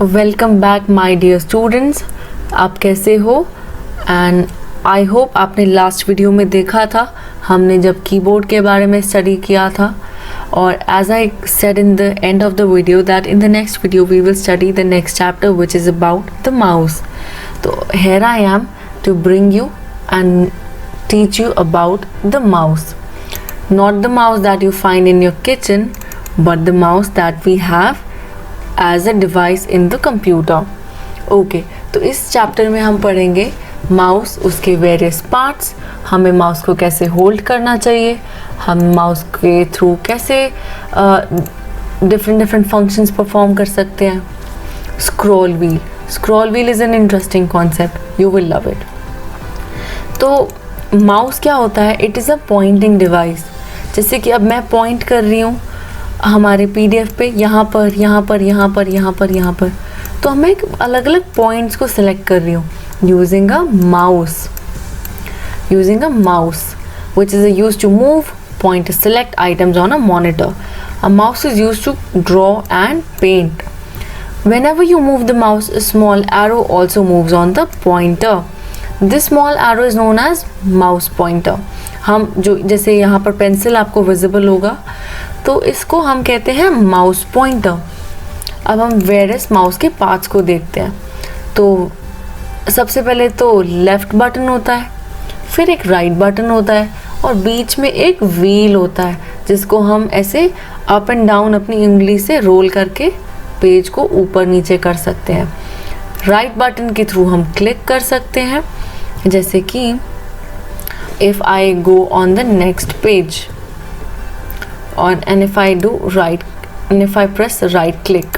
Welcome back my dear students. आप कैसे हो? एंड आई होप आपने लास्ट वीडियो में देखा था हमने जब कीबोर्ड के बारे में स्टडी किया था, और as I said in the end of the video that in the next video we will study the next chapter which is about the mouse. तो here I am to bring you and teach you about the mouse. Not the mouse that you find in your kitchen, but the mouse that we have as a device in the computer. Okay, तो इस chapter में हम पढ़ेंगे mouse, उसके various parts, हमें mouse को कैसे hold करना चाहिए, हम माउस के थ्रू कैसे डिफरेंट फंक्शंस परफॉर्म कर सकते हैं। Scroll wheel is an interesting concept, you will love it. तो माउस क्या होता है? It is a pointing device. जैसे कि अब मैं पॉइंट कर रही हूँ हमारे पीडीएफ पे, यहाँ पर, यहाँ पर, यहाँ पर, यहाँ पर, यहाँ पर, तो मैं अलग अलग पॉइंट्स को सिलेक्ट कर रही हूँ using a mouse which is used to move, point, select items on a monitor. A mouse is used to draw and paint. Whenever you move the mouse, a small arrow also moves on the pointer. This small arrow is known as mouse pointer. हम जो जैसे यहाँ पर pencil आपको visible होगा, तो इसको हम कहते हैं माउस पॉइंटर। अब हम वेरियस माउस के पार्ट्स को देखते हैं। तो सबसे पहले तो लेफ़्ट बटन होता है, फिर एक राइट बटन होता है, और बीच में एक व्हील होता है जिसको हम ऐसे अप एंड डाउन अपनी उंगली से रोल करके पेज को ऊपर नीचे कर सकते हैं। राइट बटन के थ्रू हम क्लिक कर सकते हैं, जैसे कि if I go on the next page and if I do right and if I press right click,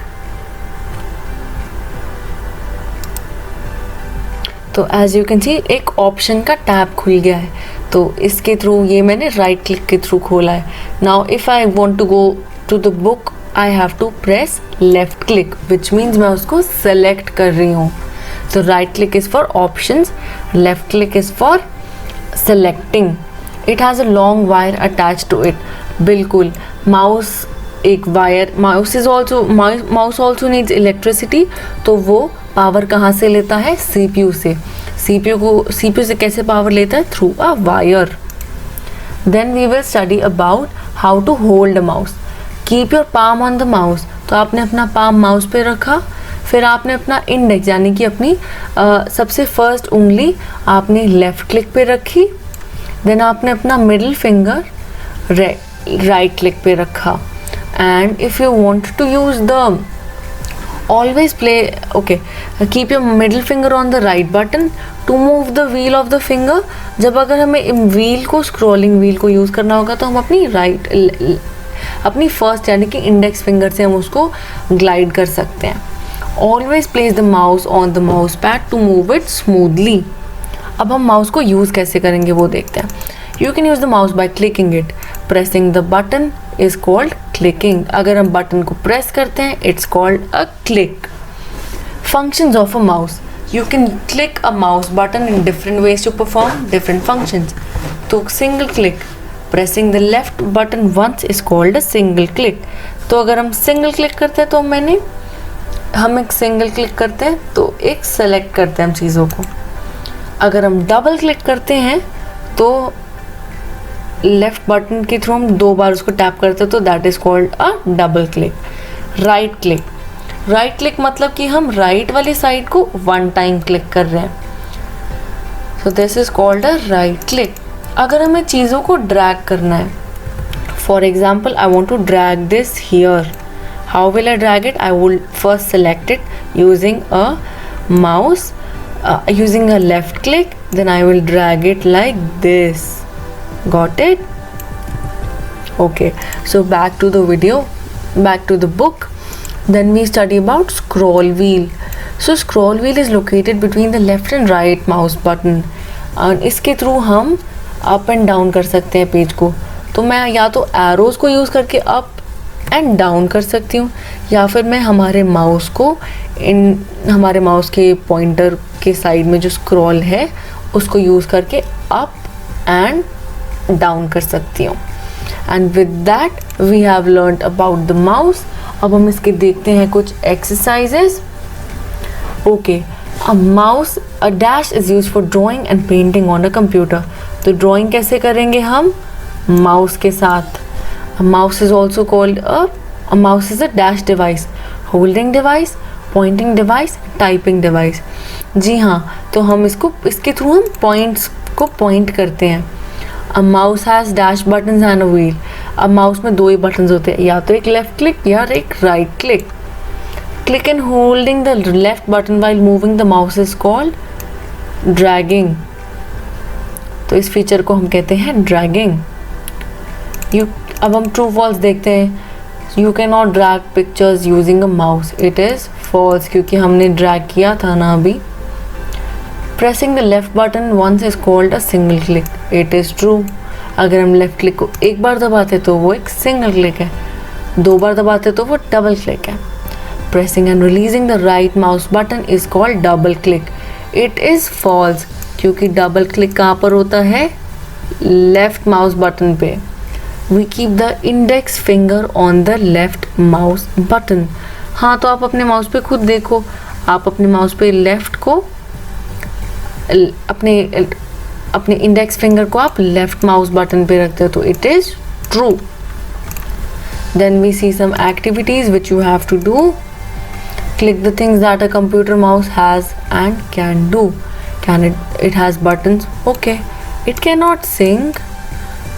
तो as you can see एक ऑप्शन का टैब खुल गया है। तो इसके थ्रू, ये मैंने राइट क्लिक के थ्रू खोला है। Now if I want to go to the book, I have to press left click, which means मैं उसको सेलेक्ट कर रही हूँ। तो right click is for options, left click is for selecting. It has a long wire attached to it. बिल्कुल, mouse एक wire, mouse also needs electricity. तो वो पावर कहाँ से लेता है? CPU से। CPU से कैसे पावर लेता है? Through a wire. Then we will study about how to hold a mouse. Keep your palm on the mouse. तो आपने अपना पाम माउस पे रखा, फिर आपने अपना इंडेक्स यानी कि अपनी सबसे फर्स्ट उंगली आपने लेफ़्ट क्लिक पे रखी, देन आपने अपना मिडिल फिंगर राइट क्लिक पे रखा। And if you want to use the always play, okay, keep your middle finger on the right button to move the wheel of the finger. जब अगर हमें wheel को, scrolling wheel को use करना होगा, तो हम अपनी फर्स्ट यानी कि इंडेक्स फिंगर से हम उसको ग्लाइड कर सकते हैं। Always place the mouse on the mouse pad to move it smoothly. अब हम माउस को यूज़ कैसे करेंगे वो देखते हैं। You can use the mouse by clicking it. Pressing the button is called clicking. अगर हम बटन को प्रेस करते हैं, it's called a click. Functions of a mouse. You can click a mouse button in different ways to perform different functions. तो single click. Pressing the left button once is called a single click. तो अगर हम single click करते हैं, तो हम एक single click करते हैं तो एक सेलेक्ट करते हैं हम चीज़ों को। अगर हम डबल क्लिक करते हैं तो लेफ़्ट बटन के थ्रू हम 2 बार उसको टैप करते हैं, तो that is called a double click. Right click मतलब कि हम राइट वाली साइड को 1 टाइम क्लिक कर रहे हैं, so this is called a right click. अगर हमें चीज़ों को ड्रैग करना है, for example I want to drag this here, how will I drag it? I will first select it using a mouse, using a left click, then I will drag it like this. Got it? Okay, so back to the video, back to the book. Then we study about scroll wheel. So scroll wheel is located between the left and right mouse button, and इसके through हम up and down कर सकते हैं page को। तो मैं या तो arrows को यूज़ करके अप एंड डाउन कर सकती हूँ, या फिर मैं हमारे माउस के पॉइंटर के साइड में जो स्क्रॉल है उसको यूज़ करके अप एंड डाउन कर सकती हूँ। And with that we have learned about the mouse. अब हम इसके देखते हैं कुछ exercises. Okay, a dash is used for drawing and painting on a computer. तो drawing कैसे करेंगे हम? माउस के साथ. A mouse is also called a mouse is a dash device, holding device, pointing device, typing device. जी हाँ, तो हम इसके थ्रू हम पॉइंट्स को पॉइंट करते हैं. A mouse has dash buttons and a wheel. अब माउस में 2 ही बटन्स होते हैं, या तो एक लेफ्ट क्लिक या एक right click. Click and holding the left button while moving the mouse is called dragging. तो इस फीचर को हम कहते हैं dragging. अब हम true false देखते हैं. You cannot drag pictures using a mouse. It is false क्योंकि हमने drag किया था ना अभी. Pressing the left button once is called a single click. It is true. अगर हम लेफ्ट क्लिक को एक बार दबाते तो वो एक सिंगल क्लिक है, 2 बार दबाते तो वो डबल क्लिक है. Pressing and releasing the right mouse button is called double click. It is false क्योंकि डबल क्लिक कहाँ पर होता है? लेफ्ट माउस बटन पे. We keep the index finger on the left mouse button. हाँ, तो आप अपने माउस पे खुद देखो, आप अपने माउस पे लेफ्ट को अपने इंडेक्स फिंगर को आप लेफ्ट माउस बटन पे रखते हो, तो it is true. Then we see some activities which you have to do. Click the things that a computer mouse has and can do. It has buttons. Okay. It cannot sing.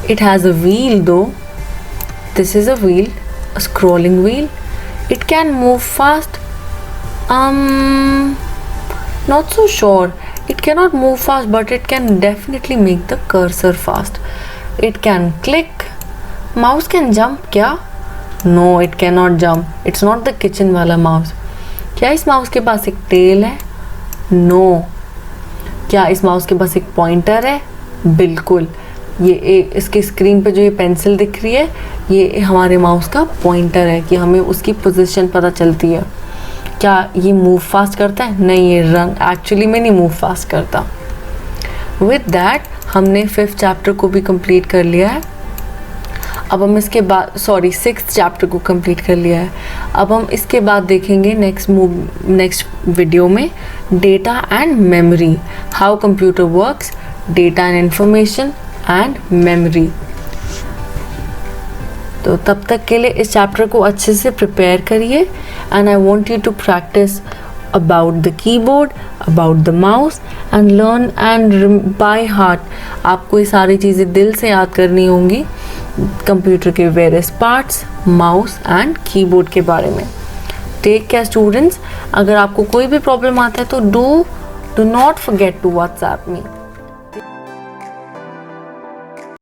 It has a wheel though. This is a wheel, a scrolling wheel. It can move fast. Not so sure. It cannot move fast, but it can definitely make the cursor fast. It can click. Mouse can jump क्या? No, it cannot jump. It's not the kitchen वाला mouse. क्या इस mouse के पास एक tell है? No. क्या इस mouse के पास एक पॉइंटर है? बिल्कुल. ये इसके स्क्रीन पे जो ये पेंसिल दिख रही है, ये हमारे माउस का पॉइंटर है कि हमें उसकी पोजीशन पता चलती है. क्या ये मूव फास्ट करता है? नहीं, ये रन एक्चुअली में नहीं मूव फास्ट करता. विद दैट हमने 5th चैप्टर को भी कंप्लीट कर लिया है. अब हम इसके बाद 6th चैप्टर को कंप्लीट कर लिया है. अब हम इसके बाद देखेंगे नेक्स्ट वीडियो में data and memory, how computer works, data and information and memory. तो तब तक के लिए इस चैप्टर को अच्छे से प्रिपेयर करिए. And I want you to practice about the keyboard, about the mouse and learn and by heart. आपको ये सारी चीज़ें दिल से याद करनी होंगी, कंप्यूटर के various parts, mouse and keyboard के बारे में. Take care students. अगर आपको कोई भी प्रॉब्लम आता है तो do not forget to WhatsApp me.